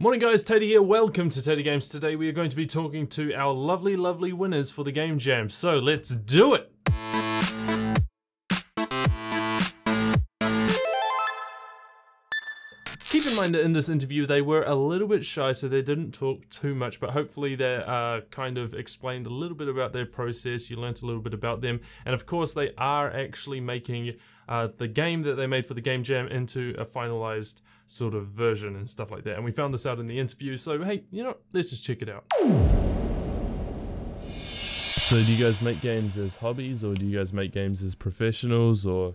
Morning guys, Teddy here. Welcome to Teddy Games. Today we are going to be talking to our lovely winners for the Game Jam. So let's do it! Keep in mind that in this interview they were a little bit shy, so they didn't talk too much, but hopefully they kind of explained a little bit about their process, you learnt a little bit about them, and of course they are actually making the game that they made for the Game Jam into a finalized sort of version and stuff like that. And we found this out in the interview, so hey, you know, let's just check it out. So do you guys make games as hobbies, or do you guys make games as professionals, or...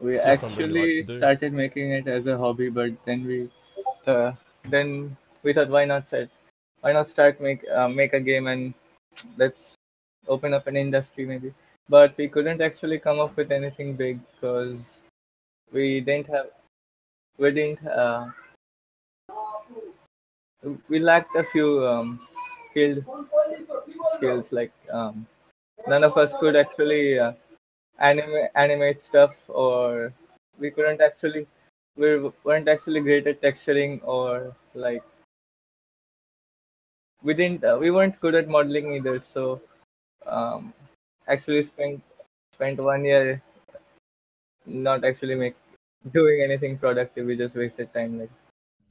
We actually started making it as a hobby, but then we thought, why not start make a game and let's open up an industry maybe. But we couldn't actually come up with anything big because we lacked a few skills. Like none of us could actually animate stuff, or we weren't actually great at texturing, or like we weren't good at modeling either. So actually spent 1 year not actually doing anything productive. We just wasted time. Like,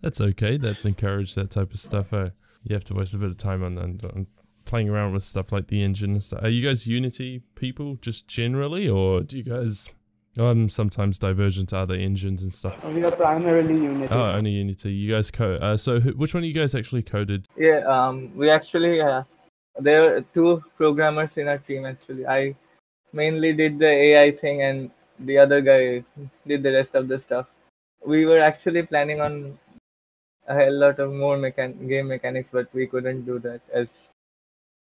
that's okay. That's encouraged, that type of stuff. You have to waste a bit of time on playing around with stuff like the engine and stuff. Are you guys Unity people just generally, or do you guys sometimes divergent to other engines and stuff? We are primarily Unity. Oh, only Unity. You guys code. So which one of you guys actually coded? Yeah, we actually there were two programmers in our team actually. I mainly did the AI thing, and the other guy did the rest of the stuff. We were actually planning on a hell lot of more game mechanics, but we couldn't do that as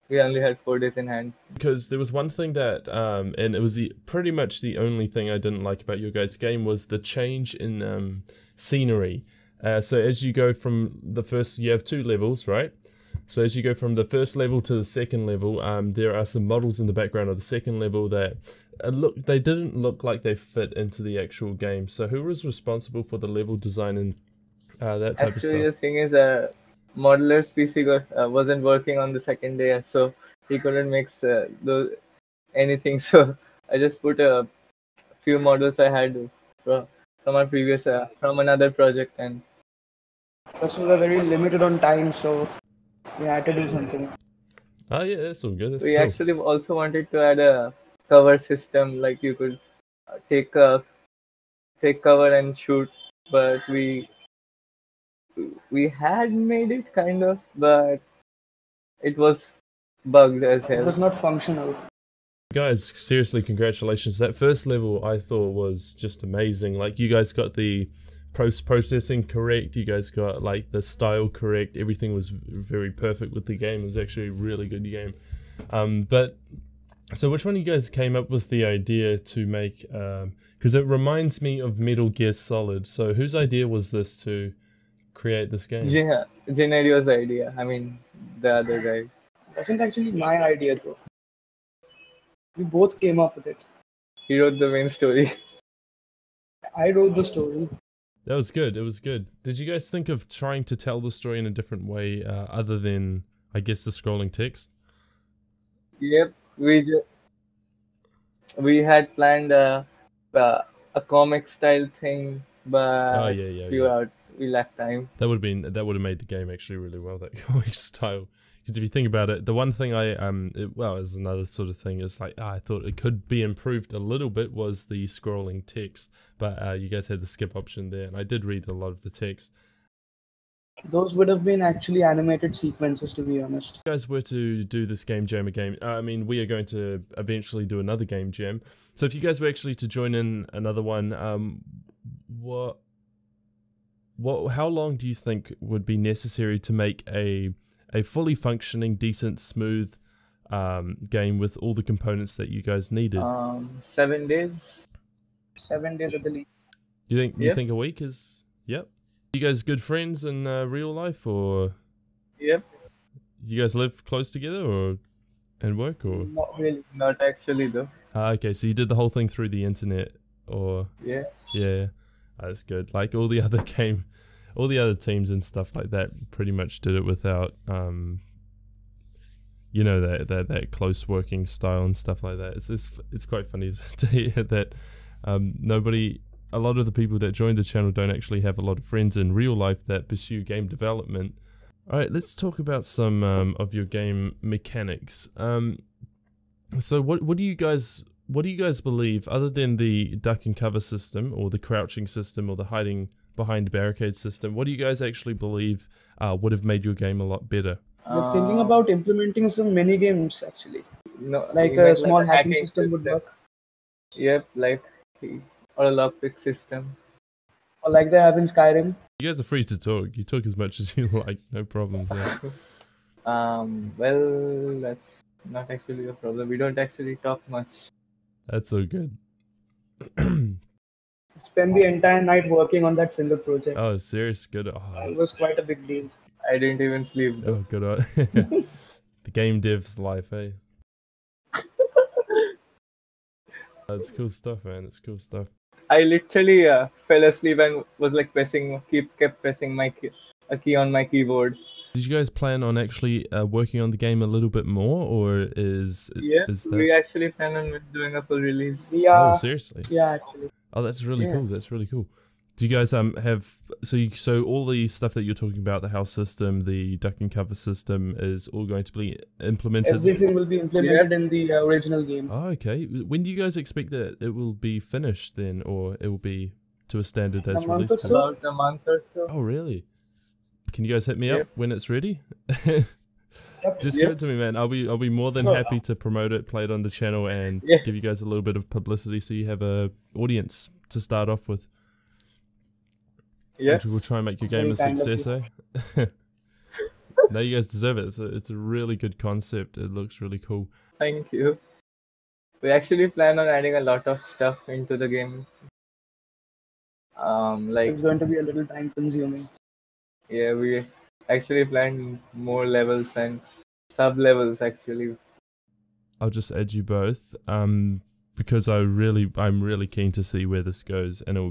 we only had 4 days in hand. Because there was one thing that, and it was pretty much the only thing I didn't like about your guys' game, was the change in scenery. So as you go from the first, you have 2 levels, right? So as you go from the first level to the second level, there are some models in the background of the second level that they didn't look like they fit into the actual game. So who was responsible for the level design and that type of stuff? Actually, the thing is, Modeler's PC wasn't working on the second day, so he couldn't mix anything. So I just put a few models I had from our previous from another project, and because we were very limited on time, so we had to do something. Oh yeah, that's all good. We actually also wanted to add a cover system, like you could take cover and shoot, but we had made it kind of, but it was bugged as hell. It was not functional. Guys, seriously, congratulations. That first level I thought was just amazing. Like, you guys got the processing correct, you guys got like the style correct, everything was very perfect with the game. It was actually a really good game. But so which one of you guys came up with the idea to make, because it reminds me of Metal Gear Solid, so whose idea was this to create this game? Yeah, Genario's idea. I mean, the other guy. It wasn't actually my idea though. We both came up with it. He wrote the main story. I wrote the story. That was good. It was good. Did you guys think of trying to tell the story in a different way, other than, I guess, the scrolling text? Yep, we had planned a comic style thing, but we lacked time. That would have made the game actually really well, that comic style. Because if you think about it, the one thing as another sort of thing is like, I thought it could be improved a little bit was the scrolling text, but you guys had the skip option there, and I did read a lot of the text. Those would have been actually animated sequences, to be honest. If you guys were to do this Game Jam again, I mean, we are going to eventually do another Game Jam. So if you guys were actually to join in another one, how long do you think would be necessary to make a fully functioning, decent, smooth game with all the components that you guys needed? 7 days. 7 days at the least. You think a week is? Yep. You guys good friends in real life, or? Yep. You guys live close together, and work, or? Not really. Not actually though. Okay, so you did the whole thing through the internet, or? Yeah. Yeah. That's good. Like all the other game all the other teams and stuff like that pretty much did it without you know, that close working style and stuff like that. It's quite funny to hear that a lot of the people that joined the channel don't actually have a lot of friends in real life that pursue game development. All right, let's talk about some of your game mechanics. So what do you guys believe, other than the duck and cover system or the crouching system or the hiding behind barricade system, what do you guys actually believe would have made your game a lot better? We're thinking about implementing some mini games actually. No, Like you a meant small a hacking system would work. Yep, like or a lockpick system. Or like they have in Skyrim. You guys are free to talk. You talk as much as you like, no problems. Yeah. Well, that's not actually a problem. We don't actually talk much. That's so good. Spend the entire night working on that single project. Oh, serious? Good. Oh, It was quite a big deal. I didn't even sleep though. oh good. The game dev's life, eh? That's cool stuff, man. It's cool stuff. I literally fell asleep and was like kept pressing a key on my keyboard. Did you guys plan on actually working on the game a little bit more, or is that? We actually plan on doing a full release. Yeah. Oh, seriously? Yeah, actually. Oh, that's really Yeah. cool. That's really cool. Do you guys have so all the stuff that you're talking about, the house system, the duck and cover system, is all going to be implemented? Everything will be implemented in the original game. Oh, okay. When do you guys expect that it will be finished then, or it will be to a standard that's A month released? or so. About a month or so. Oh, really? Can you guys hit me up Yep. when it's ready? Yep. Just give it to me, man. I'll be more than Sure. happy to promote it, play it on the channel, and Yeah. give you guys a little bit of publicity so you have a audience to start off with. Yeah. We'll try and make your game Very a kind of success, eh? No, you guys deserve it. It's a really good concept. It looks really cool. Thank you. We actually plan on adding a lot of stuff into the game. Like It's going to be a little time consuming. yeah, we actually planned more levels and sub levels actually. I'll just add you both, because I'm really keen to see where this goes, and it will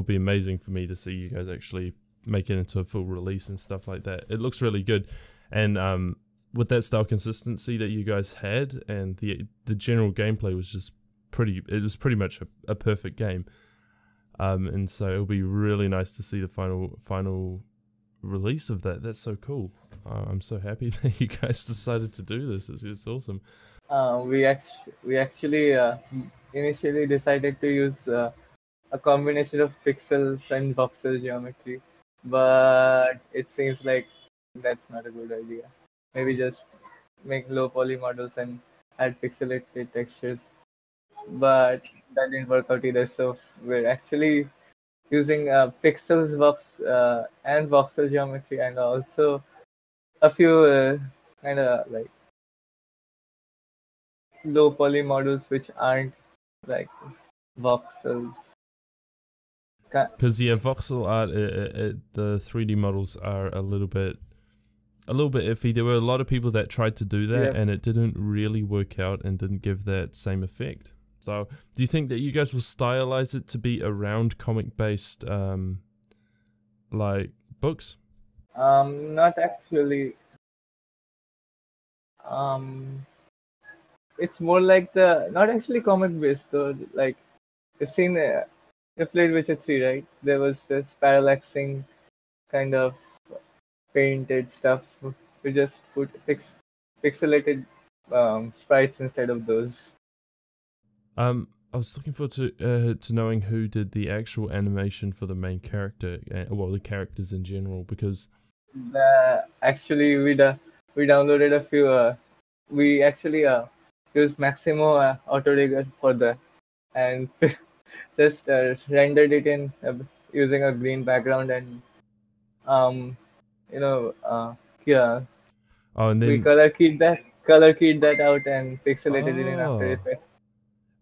be amazing for me to see you guys actually make it into a full release and stuff like that. It looks really good, and with that style consistency that you guys had, and the general gameplay was just pretty much a perfect game. And so it'll be really nice to see the final release of that. That's so cool. I'm so happy that you guys decided to do this. It's awesome. We actually initially decided to use a combination of pixels and voxel geometry, but it seems like that's not a good idea. Maybe just make low poly models and add pixelated textures, but that didn't work out either. So we're actually using pixels, and voxel geometry, and also a few kind of like low poly models which aren't like voxels. Because voxel art, the 3D models are a little bit iffy. There were a lot of people that tried to do that, Yeah. and it didn't really work out and didn't give that same effect. So, do you think that you guys will stylize it to be around comic-based, like books? Not actually. It's more like not actually comic based though. Like you've seen, you played Witcher 3, right? There was this parallaxing kind of painted stuff. We just put pixelated sprites instead of those. I was looking forward to knowing who did the actual animation for the main character, well, the characters in general, because Actually, we downloaded a few. We actually used Maximo Autorigger for that, and just rendered it in using a green background, and yeah, oh, and we then color keyed that out and pixelated it in After Oh. Effects.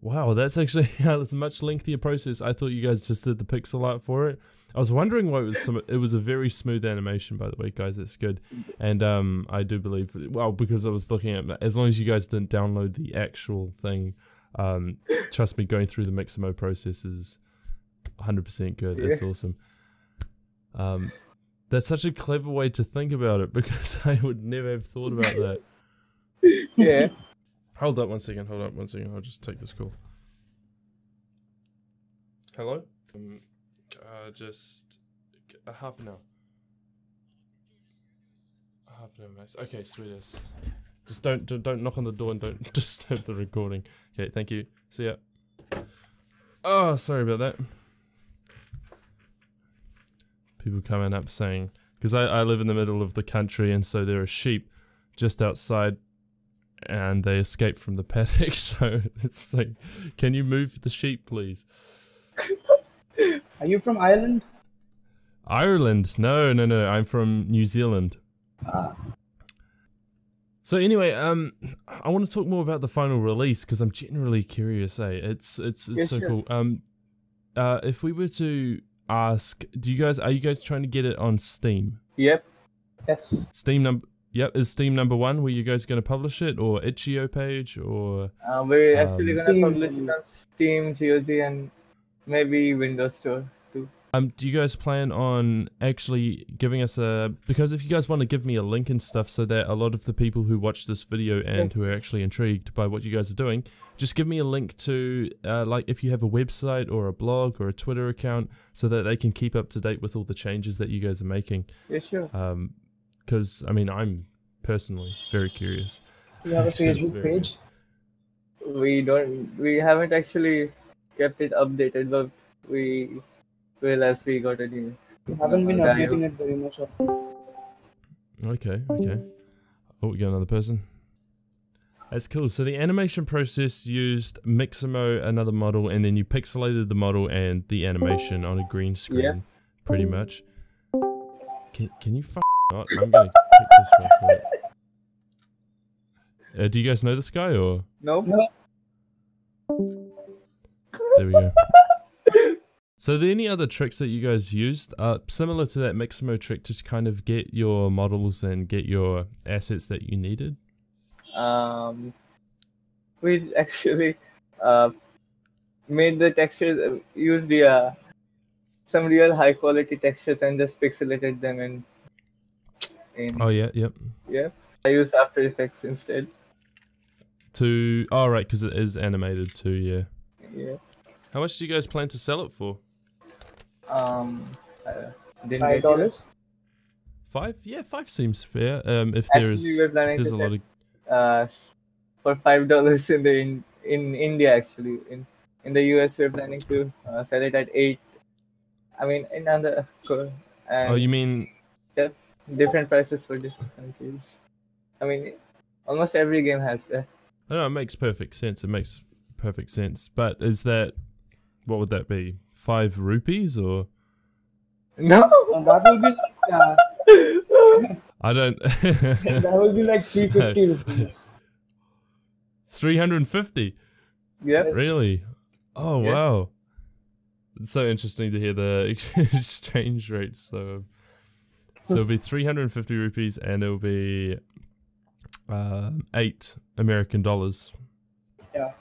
wow, that's actually it's a much lengthier process. I thought you guys just did the pixel art for it. I was wondering why it was a very smooth animation, by the way, guys. It's good, and I do believe, well, because I was looking at, as long as you guys didn't download the actual thing, trust me, going through the Mixamo process is 100% good. It's awesome. That's such a clever way to think about it because I would never have thought about that. Yeah. Hold up one second. I'll just take this call. Hello? Just a half an hour. Half an hour max. Okay, sweetest. Just don't knock on the door and don't disturb the recording. Okay, thank you. See ya. Oh, sorry about that. People coming up saying, because I live in the middle of the country and so there are sheep just outside and they escaped from the paddock, so it's like, can you move the sheep please? Are you from Ireland? Ireland? No, I'm from New Zealand. So anyway, I want to talk more about the final release because I'm generally curious. It's Yeah, so sure. cool. If we were to ask, are you guys trying to get it on Steam? Yep. Yes. Yep, is Steam number one where you guys going to publish it, or Itch.io page, or We're actually gonna Steam. publish it on Steam, GOG, and maybe Windows Store too. do you guys plan on actually giving us because if you guys want to give me a link and stuff so that a lot of the people who watch this video and who are actually intrigued by what you guys are doing, just give me a link to like if you have a website or a blog or a Twitter account so that they can keep up to date with all the changes that you guys are making. Yeah, sure. Because I mean, I'm personally very curious. You have a It's just Facebook very- page? We haven't actually kept it updated, but we will as we got a new. You haven't been Yeah, updating it very much often. Okay. Oh, we got another person. That's cool. So the animation process used Mixamo, another model, and then you pixelated the model and the animation on a green screen, Yeah. pretty much. Can you not? I'm gonna kick this real quick. Do you guys know this guy or? Nope. No. There we go. So are there any other tricks that you guys used, similar to that Mixamo trick, to kind of get your models and get your assets that you needed? We actually made the textures, used some real high quality textures and just pixelated them in Oh yeah, yep. yeah. I used After Effects instead. Oh right, because it is animated too, yeah. Yeah. How much do you guys plan to sell it for? Didn't get it. $5? 5? Yeah, 5 seems fair. If Actually, we're planning there's to a lot of For $5 in India actually. In the US we're planning to sell it at 8. I mean in other and oh, you mean different prices for different countries. I mean almost every game has that. I don't know, it makes perfect sense. It makes perfect sense. But is that, what would that be? 5 rupees or? No. That will be I don't. that will be like 350 rupees. 350? Yep. Really? Oh, Yeah. wow. It's so interesting to hear the exchange rates though. So it'll be 350 rupees and it'll be 8 American dollars. Yeah.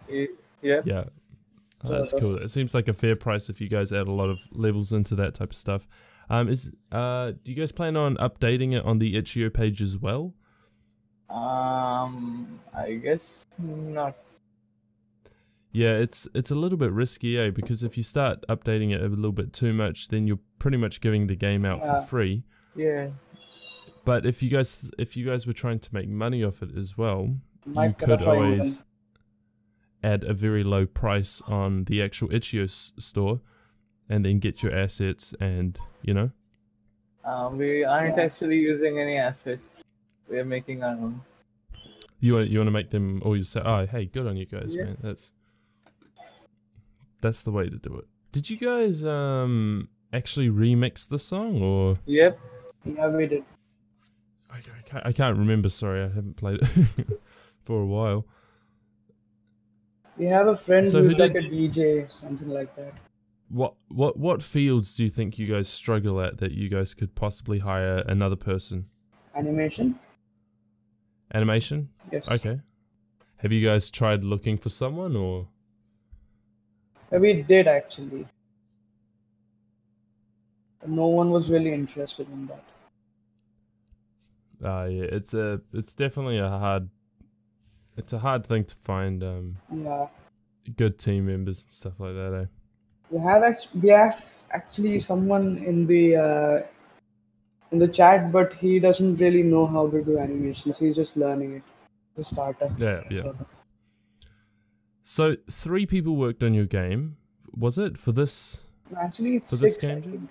Yep. Yeah. Oh, that's cool. It seems like a fair price if you guys add a lot of levels into that type of stuff. Do you guys plan on updating it on the Itch.io page as well? I guess not. Yeah, it's a little bit risky, because if you start updating it a little bit too much, then you're pretty much giving the game out for free. Yeah. But if you guys were trying to make money off it as well, you Might could qualify even. always add a very low price on the actual Itch.io store and then get your assets and, you know. We aren't actually using any assets. We're making our own. You want to make them all yourself. Oh, hey, good on you guys, Yeah. man. That's the way to do it. Did you guys actually remix the song or? Yep. Yeah, we did. I can't remember. Sorry, I haven't played it for a while. We have a friend So who's who like did- a DJ, something like that. What fields do you think you guys struggle at that you guys could possibly hire another person? Animation? Animation? Yes. Okay. Have you guys tried looking for someone or? We did actually. No one was really interested in that. Yeah, it's definitely a hard thing to find Yeah, good team members and stuff like that. Eh? we have actually someone in the chat, but he doesn't really know how to do animations. He's just learning it. The starter. Yeah. Sort of. So 3 people worked on your game. Was it for this? Actually, it's For this 6, I game, think.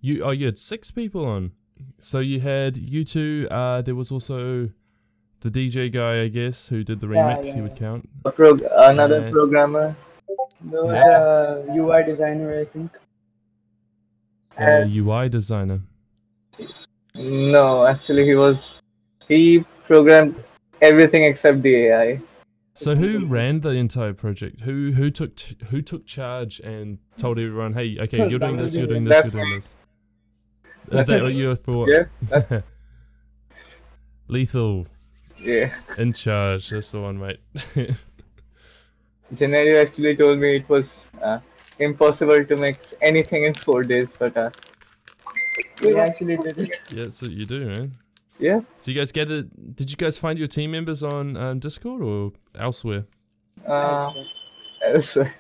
You had 6 people on. So you had you two. There was also the DJ guy, I guess, who did the remix. Yeah, He would count. Another Uh, programmer. There was Yeah. a UI designer, I think. A UI designer. No, actually, he programmed everything except the AI. So who ran the entire project? Who took charge and told everyone, hey, okay, you're doing this, you're doing this, you're doing this. Is that what you're for? Yeah, Lethal yeah. in charge. That's the one, mate. Gennaro actually told me it was impossible to make anything in 4 days, but We actually did it. Yeah, that's what you do, man. yeah. So you guys did you guys find your team members on Discord or elsewhere? Elsewhere.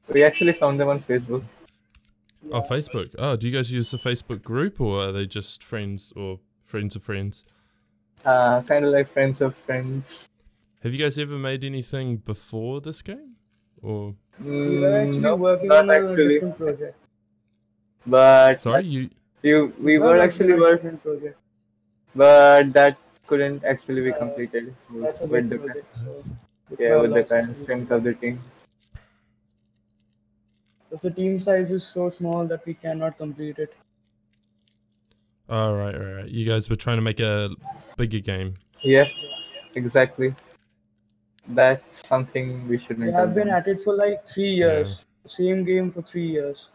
We actually found them on Facebook. Oh, Facebook. Oh, do you guys use a Facebook group or are they just friends or friends of friends? Kind of like friends of friends. Have you guys ever made anything before this game? Or We were actually No, working not on a actually. different project. But sorry, you we No, were that's actually a working, different project. but that couldn't actually be completed That's a with big the project. So with the lots of current things. strength of the team. But the team size is so small that we cannot complete it. all right. You guys were trying to make a bigger game. Yeah, exactly. That's something we shouldn't We have been done. at it for like 3 years. Same game for 3 years.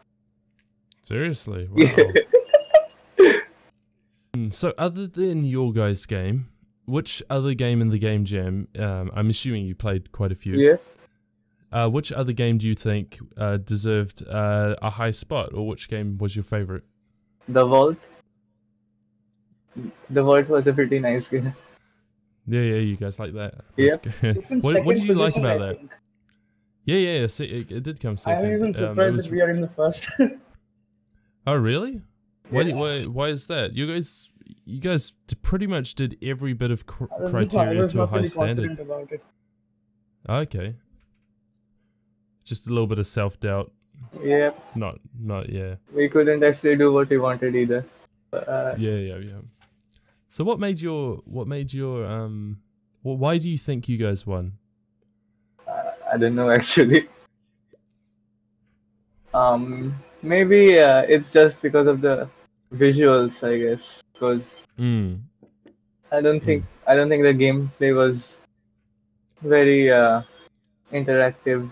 Seriously, wow. Yeah. So other than your guys' game, which other game in the Game Jam? I'm assuming you played quite a few. Yeah. Which other game do you think deserved a high spot, or which game was your favorite? The Vault. The Vault was a pretty nice game. Yeah, you guys like that. Yeah. That's good. It's in what second did you like position, about I that? think. Yeah. See, it did come I'm second. even It surprised was- that we are in the first. Oh, really? Yeah. Why is that? You guys pretty much did every bit of I don't know, I criteria was to a not high really standard. confident about it. Okay. Just a little bit of self-doubt. Yeah. Not yeah. We couldn't actually do what we wanted either. Yeah. So what made your why do you think you guys won? I don't know actually. Maybe it's just because of the visuals, I guess. Because I don't think the gameplay was very interactive.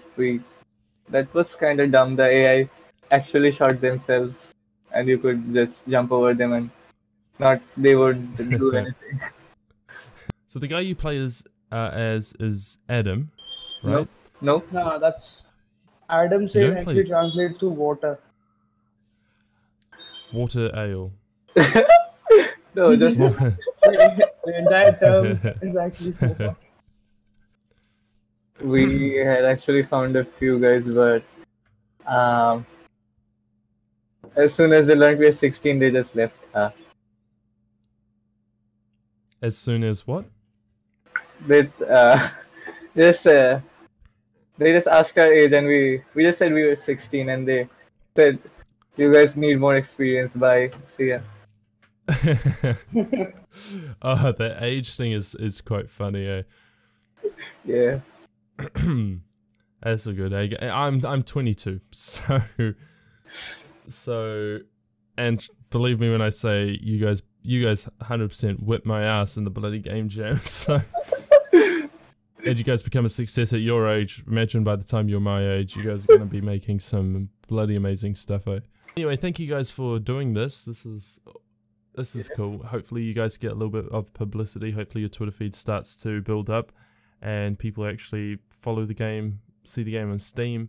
That was kind of dumb. The AI actually shot themselves, and you could just jump over them, and they wouldn't do anything. So the guy you play as is Adam, No. right? Nope. No, that's Adam don't said play- actually translates to water. Water ale. No, just The entire term is actually water. we had actually found a few guys, but as soon as they learned we were 16, they just left. As soon as what? They just they just asked our age, and we just said we were 16, and they said, "You guys need more experience." Bye. See ya. Oh, the age thing is quite funny, eh? Yeah. That's a good age. I'm 22, so, and believe me when I say you guys 100% whipped my ass in the bloody Game Jam. So, and you guys become a success at your age. Imagine by the time you're my age, you guys are gonna be making some bloody amazing stuff. Eh? Anyway, thank you guys for doing this. This is cool. Hopefully you guys get a little bit of publicity. Hopefully your Twitter feed starts to build up and people actually follow the game, see the game on Steam.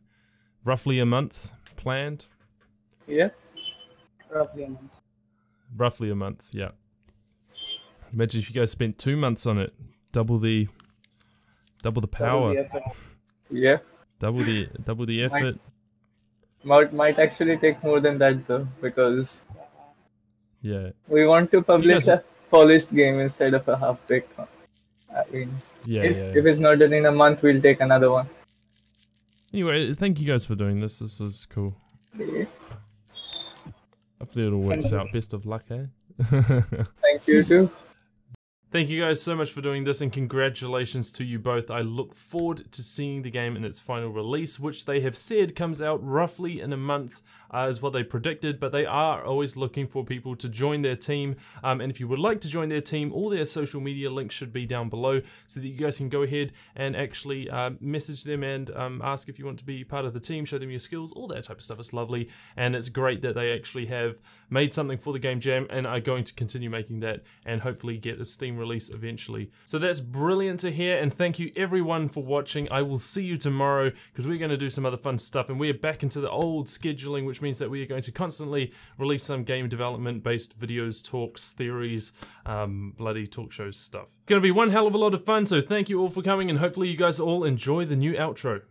Roughly a month planned. Yeah. roughly a month. Roughly a month, yeah. Imagine if you guys spent 2 months on it. Double the power. Double the effort. Yeah. Double the effort. Might actually take more than that though, because Yeah. we want to publish guys- a polished game instead of a half-baked one. I mean, Yeah, if it's not done in a month, we'll take another one. Anyway, thank you guys for doing this. This is cool. Yeah. Hopefully it all works out. Best of luck, eh? Thank you too. Thank you guys so much for doing this, and congratulations to you both. I look forward to seeing the game in its final release, which they have said comes out roughly in a month, is what they predicted, but they are always looking for people to join their team. And if you would like to join their team, all their social media links should be down below so that you guys can go ahead and actually message them and ask if you want to be part of the team, show them your skills, all that type of stuff. It's lovely, and it's great that they actually have made something for the Game Jam and are going to continue making that and hopefully get a Steam release eventually. So that's brilliant to hear, and thank you everyone for watching. I will see you tomorrow because we're going to do some other fun stuff, and we are back into the old scheduling, which means that we are going to constantly release some game development based videos, talks, theories, bloody talk shows stuff. It's going to be one hell of a lot of fun, so thank you all for coming, and hopefully you guys all enjoy the new outro.